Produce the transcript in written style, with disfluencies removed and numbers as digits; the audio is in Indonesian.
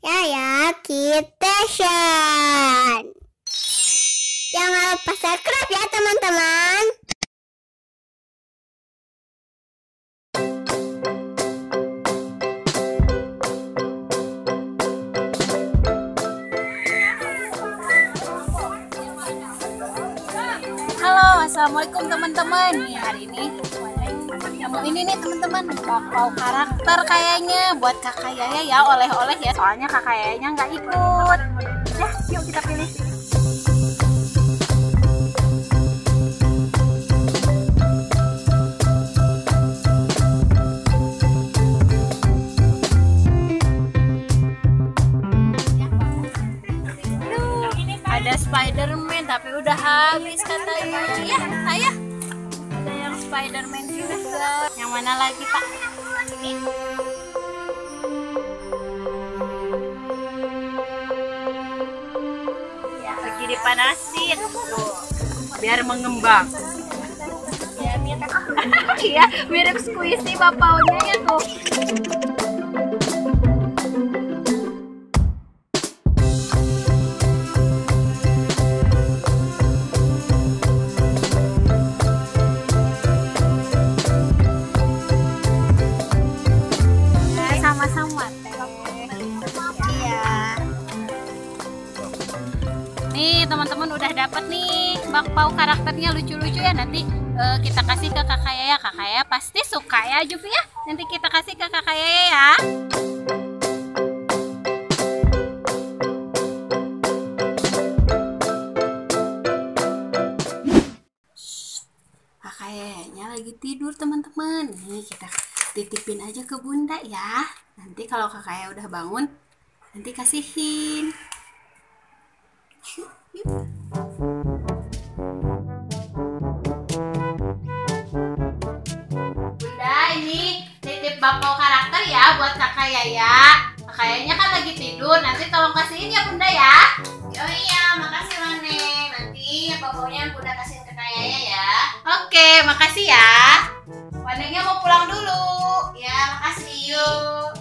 Yaya Kitchen. Jangan lupa subscribe ya teman-teman. Halo, assalamualaikum teman-teman. Hari ini ini nih teman-teman, bakpao karakter kayaknya buat kakak Yaya ya, oleh-oleh ya. Soalnya kakak Yayanya nggak ikut. Ya, yuk kita pilih. Ada Spiderman tapi udah habis katanya. Ya, ayah. Ada yang Spiderman juga. Yang mana lagi, Pak? Ini. Ya, lagi dipanasin. Tuh, biar mengembang. Ya, mirip. Iya, mirip squishy bapaonya ya tuh. Nih teman-teman udah dapat nih bakpao karakternya lucu-lucu ya. Nanti kita kasih ke kakak Yaya. Kakak Yaya pasti suka ya Jupi ya. Nanti kita kasih ke kakak Yaya ya. Kakak Yayanya lagi tidur teman-teman. Nih kita titipin aja ke bunda ya. Nanti kalau kakak Yaya udah bangun nanti kasihin. Bunda, ini titip bakpao karakter ya buat kakak Yaya. Kakak Yayanya kan lagi tidur, nanti tolong kasihin ya Bunda ya. Oh iya, makasih Mane. Nanti bakpaonya Bunda kasihin ke kakak Yaya ya. Oke, makasih ya. Wanenya mau pulang dulu. Ya, makasih. Yuk.